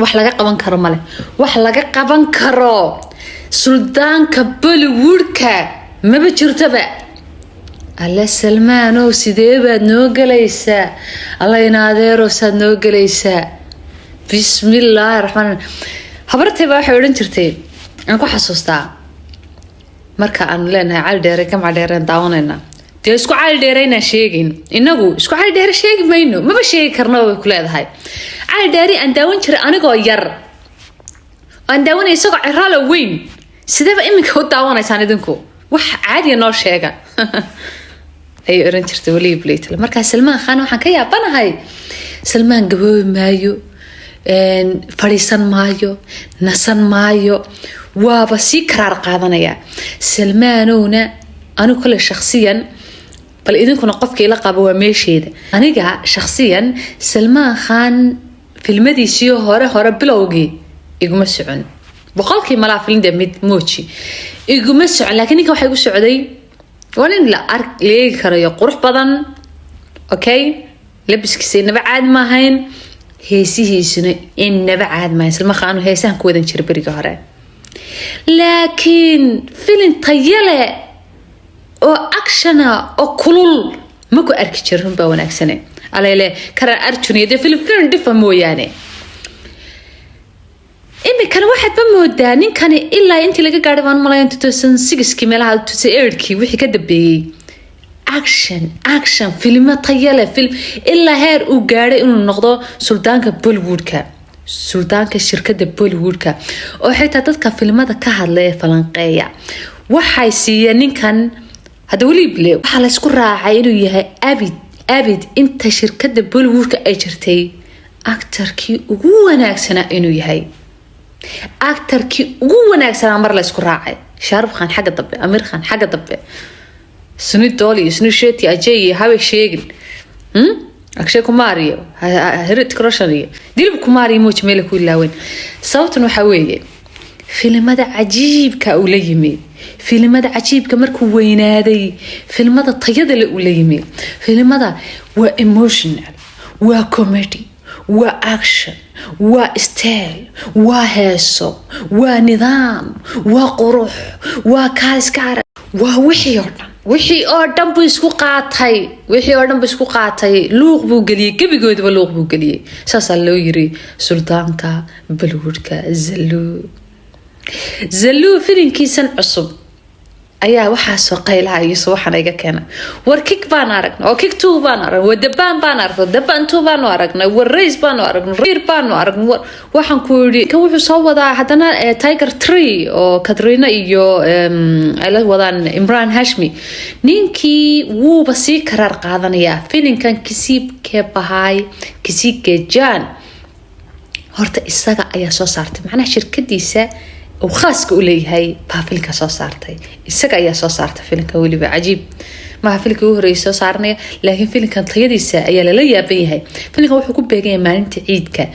wax laga qaban karo male wax laga qaban karo suldaanka Bollywoodka maba jirtaba alla Salmaano sidee baad noo galaysaa alla inaadeero saad noo galaysaa bismillaahir rahmaanir habartay baa waxay oran jirtay aan ku xasuustaa marka aan leenahay cali dheere kam cali dheere daawanayna dee isku cali dheereyna sheegin inagu isku cali dheere sheegi mayno maba sheegi karno way ku leedahay cali dheere aan daawan jiray anigoo yar aan daawanay isagoo ciraalo weyn sidaba iminka u daawanaysaan idinku wax caadi noo sheega ay oran jirtay wali Blade marka Salmaan Khan waxaan ka yaabanahay Salmaan gabooy maayo fariisan maayo nasan maayo waaba si karaar qaadanaya Salmaanowna anigu kale shakhsiyan bal idinkuna qofkii la qabo waa meesheeda aniga shakhsiyan Salmaan Khan filmadiisii hore bilowgii iguma socon boqolkii mala filmda mid mooji iguma socon laakiin ninka waxa igu socday ولين لا أرك ليه كريه قرح بدن أوكي لبس كسي نبع عاد ما هين هي سنة إن نبع عاد ما يصير ما خانوا هي سان كودن شربري جاره لكن فيلم طيلة أو أكشنا أو كلول ماكو أركتشرهم بون أكشنه على لا كرر أركتشني ده فيلم كان دفمو يعني إما كان واحد بمودانين كان إلا أنت لقى قاعدة وان ملايين تتوسن سيجس كمالها تسيركي وحي كده بي أكشن فيلم طيلة فيلم إلا هير وقاعدة إنه نقضه سلطانك بوليوودكا سلطانك الشركة بوليوودكا وحتى تذكر فيلمات كهذا فلانقية وحيسيانين كان هذا ولي بلي وحلا سكر عينه يها أبد أنت شركة بوليوودكا أجرتي أكتر كي وأنا أكسنا إنه يهاي أكتر كي wanaagsan mar la isku raacay Shahrukh Khan xaga dabbe Amir Khan xaga dabbe Sunil Doli Sunil Shetty Ajay habe sheegin Akshay Kumar iyo Hrithik Roshan iyo Dilip Kumar iyo muuj meel ku ilaawen sababtan waxa weeye filimada cajiibka uu la yimid filimada cajiibka markuu weynaaday filimada tayada la uu la yimid filimada waa emotional waa comedy وأكشن وستايل وهيسو ونظام وقروح وكاسكار وحي أردن بيسكو قاطعي لوق بوجلي كبي جود بلوق بوجلي ساسلو يري سلطانك بلورك زلو فين كيسن عصب ayaa waxa soo qaylaha iyo soo xanaga keena war kick baan aragnaa oo kick 2 baan aragnaa wadabaan baan aragnaa dabaan 2 baan aragnaa war race baan aragnaa reer baan aragnaa waxaan ku yiri ka wuxuu soo wadaa hadana Tiger 3 oo Katrina iyo ay wadaan Imran Hashmi ninkii wuu basi karar qaadanaya filinkan kisiibke bahay kisiibke jaan horta isaga ayaa soo saartay macnaha shirkadiisa وخاص كولي هاي بافيلك صارتي السجا يا صارت فيلك ولي بعجيب ما فيلك هو رئيس صارني لكن فيلك كان طيادي ساعة لا يبي هاي فيلك هو حكوب بيجي ما أنت عيدك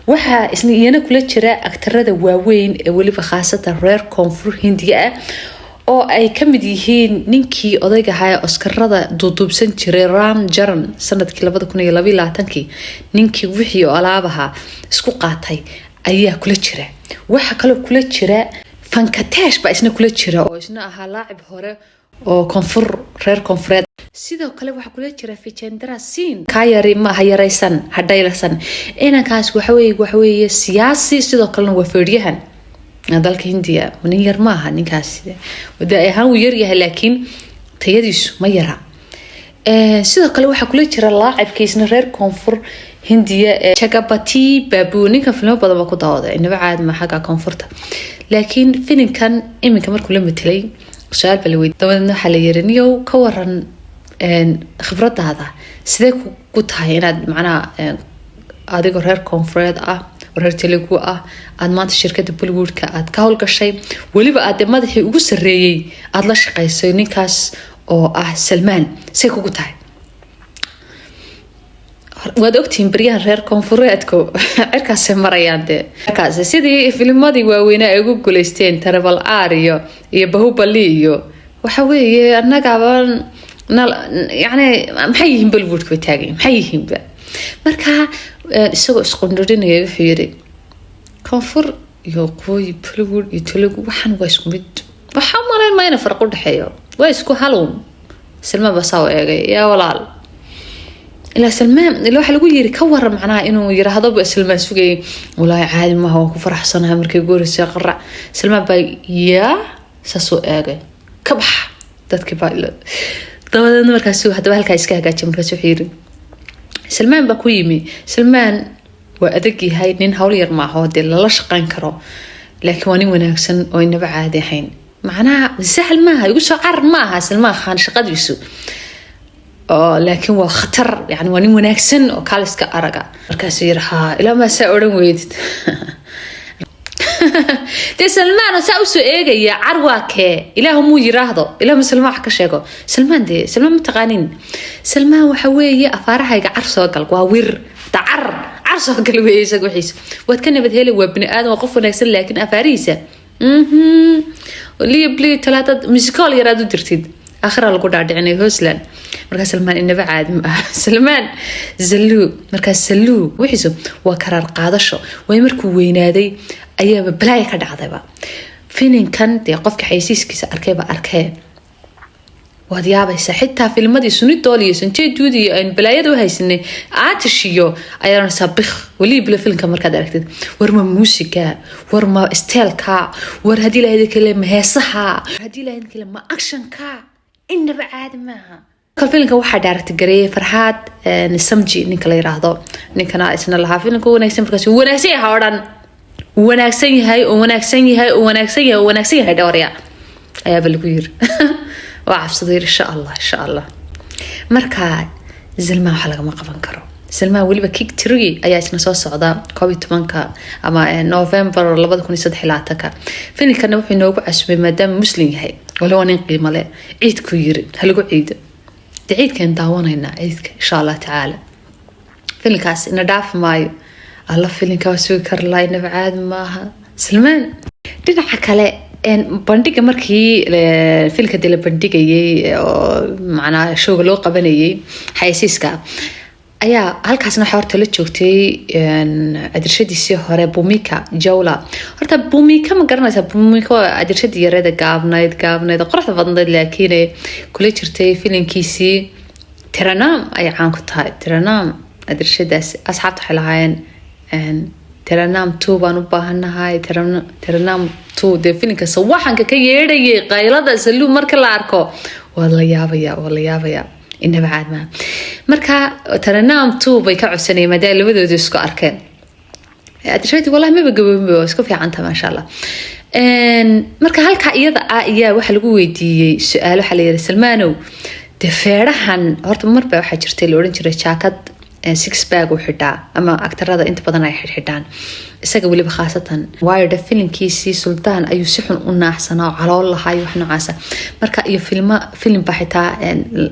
وح اسمي أنا كل شراء أكتر هذا وين ولي بخاصة الرير كونفور هندية أو أي كم ديهين نينكي أضيق هاي أسكر هذا دوب سنتري رام جرن سنة كلا بدو كنا يلبي لا تنكي نينكي وحي ألعابها سكوقاتي أيها كل شراء waxa kale kula jira fankataash ba isna kula jira oo isna aha laacib hore oo koonfur reer koonfureed sidoo kale waxa kula jira Fichendra Singh kaayari ma hayaraysan hadaylasan inankaas waxa weeye siyaasi sidoo kale waa feeriyahan dalka Hindiya nin yar ma aha ninkaas wada ahaan uu yar yahay laakiin tayadiisu ma yara sidoo kale waxa kula jira laacibkiisna reer koonfur هندية شكابتي بابوني كان فيلم بدأ بقول هذا إنه بعد ما حاجة كونفورت لكن فين كان إمي كمان كلهم مثلي شغال بالويد طبعا إنه حاليا وكورن خبرات هذا سيدك قلت هاي أنا معنا هذا قرر كونفورت قرر تلقوا عاد ما الشركة بوليوود كأد كهول كشيء واللي بقى ما ده يقص الرئي أطلع قيسوني كاس أو سلمان سيدك قلت هاي ودكتين بريان رير كونفوريتكو عركاس مريان دي عركاس سيدي فيلمادي واوينا ايغو غوليستين تربل اريو iyo bahubaliyo waxa weeye anaga yani maxay yihiin balbuudku taagay maxay yihiin marka isagoo isqundharinaya wuxuu yiri koonfur iyo qooyi Bollywood iyo Telugu waxaan waa isku mid waxaan malayn ma ina farqo dhaxeeyo waa isku halun Salmaan baa soo eegay yaa walaal ilaa Salmaan ilaa waxa lagu yiri ka waran macnaha inuu yiraahdo Salmaan sugay walaa caadi ma aha ku faraxsanahay markay gooraysa qarac Salmaan baa yaa soo eegay ka bax dadkii baa dabadeedna markaas hadaba halka iska hagaajin markaas wuxuu yiri Salmaan baa ku yimi Salmaan waa adag yahay nin hawl yar ma aha de la shaqeyn karo laakiin waa nin wanaagsan oo inaba caadi ahayn macnaha sahal ma aha igu soo car ma aha Salmaan Khan shaqadiisu laakiin waa khatar yani waa nin wanaagsan oo kaaliska araga markaas yiraha ilaa ma saa oran weydid de Salmaan oo saa u soo eegaya carwaake ilaahu muu yiraahdo ilaa Salmaan wax ka sheego Salmaan mutaqaanin Salmaan waxa weeye afaarahayga car soo gal waa wir dacar soo gal weeye isagu xiis wad ka nabad helay waa bini aadam qof wanaagsan laakiin afaariisa liibli talaata musical yaraad u dirtid akhir lagu dhaadhicinay Hoosland markaas Salmaan inaba caadi ma aha Salmaan zallu markaas zallu wixiisu waa karar qaadasho way markuu weynaaday ayaa balaay ka dhacdayba filinkan de qofka xaysiiskiisa arkay waad yaabaysaa xitaa filmadii sunidool iyo sanjeeduudi aan balaayada u haysanay aatishiyo ayaan sabix wali bila filimka markaad aragtid war ma muusiga war ma steelka war hadii la kale ma heesaha hadii la kale ma actionka inaba caadi maaha filimka waxa director gareeyay Farxaad Samji ninka la yiraahdo ninkana isna laha filimka wanaagsan markaas wanaagsan yahay oran wanaagsan yahay dhawriya ayaa bal ku yiri وعفصدي إن شاء الله مركا زلمان حلقة ما قبل كرو زلمان ولي بكيك تروي أياتنا صوص عدا كوبي تمانكا أما نوفمبر ولا بدكم يصد حلاتك فيني كان وحي نوب عشبي مادام مسلم هاي ولو ننقي ماله عيد كوير هلقوا عيد عيد كان داوانا هنا عيد إن شاء الله تعالى فيني كاس إن داف ماي الله فيني كاسوي كرلاي نبعاد ماها سلمان دينا حكالي bandhiga markii filka dila bandhigayay oo macna showga loo qabanayay xaysiiska ayaa halkaasna horta la joogtay adirshadiisii hore Bumika Jawla horta Bumika ma garanaysa Bumika adirshadii yarada gaabnayd quruxda badnayd laakiin kula jirtay filinkiisii Taranam ay caan ku tahay Taranam adirshadaas asxaabta xalahayn Taranam 2 baan u baahanahay Taranam 2 de filinka sawaxanka ka yeedhayay qaylada saluu marka la arko wala yaabaya inaba caad ma marka Taranam 2 bay ka codsanay maadaama labadoodu isku arkeen adirshadii wallahi ma gaboobo isku fiican ta ma sha Allah marka halka iyada ayaa waxa lagu weydiiyay su'aalo waxa la yiri Salmaanow de feerahan horta marba waxa jirtay la oran jiray jaakad six bag وحدا أما أكتر هذا أنت بدنا يحدان السجى واللي بخاصة وايد فيلم كيسي سلطان أيو سحن قلنا أحسن على الله هاي وإحنا عسى مركا أيو فيلم بحثا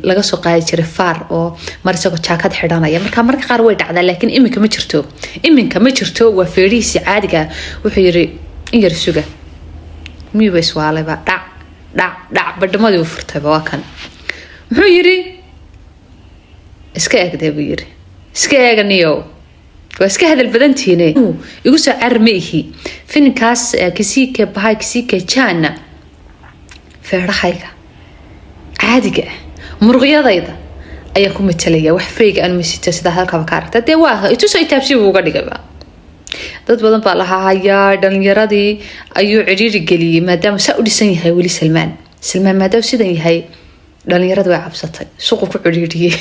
لقصو قاعد يرفار أو مرسو شاكات حدانا يا مركا قارويد على لكن إمك ما شرتو وفريسي عادقة وحيري يرسوجا مي بس وعلى بقى دع بدل ما يوفرتها بواكن محيري إسكاك ده بيري إسكاغنيو وإسكاه هذا البدنتيني يقول عرميه فين كاس كسيك بهاي كسيك كان فرحيك عادي مرغية ضيضة أيكم متلية وحفريق أنا مسيت سيدا هالك بكارتا دي واها يتوسو يتابسي وقالي قبا dad badan baa lahaa hayaa dhalinyaradii ayuu ciriiri geliyay maadaama saa u dhisan yahay weli Salmaan maadaama sidan yahay dhalinyaradu way cabsatay suuq ku ciriiriyay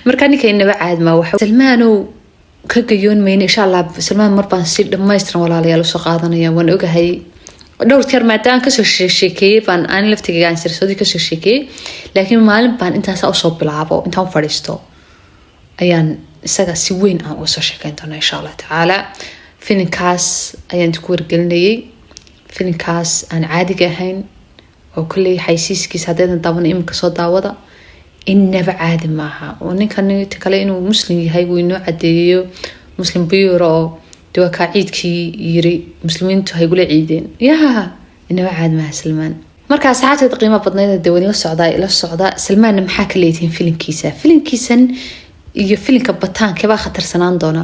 marka ninkeena caad ma waxa Salmaan oo ka gayoon meeyay insha Allah Salmaan mar baan si dhameystiran walaalayaal soo qaadanaya waan ogahay dhowr jeer maadaama ka soo sheekeeyay baan aan laftiga aan sirsoodii ka soo sheekeeyay laakiin maalin baan intaas u soo bilaabo intaan fadhiisto ayaan isaga si weyn aan u soo sheekayn doona insha Allah taala filinkaas ayaan ku wargelinayay filinkaas aan caadiga ahayn oo kulli xaysiiskiisa hadeedan daawan imka soo daawada inaba caadi maaha oo ninkan kale inuu muslim yahay uu inoo cadeeyo muslim biyuro dawaa ka ciidkii yiri muslimiintu hay gula ciideen yaa inaba caadi maaha Salmaan marka saacada qiimo badneed dawlad la socda Salmaan maxaa ka leeyahay filinkiisan iyo filinka bataan kaba khatarsanaan doona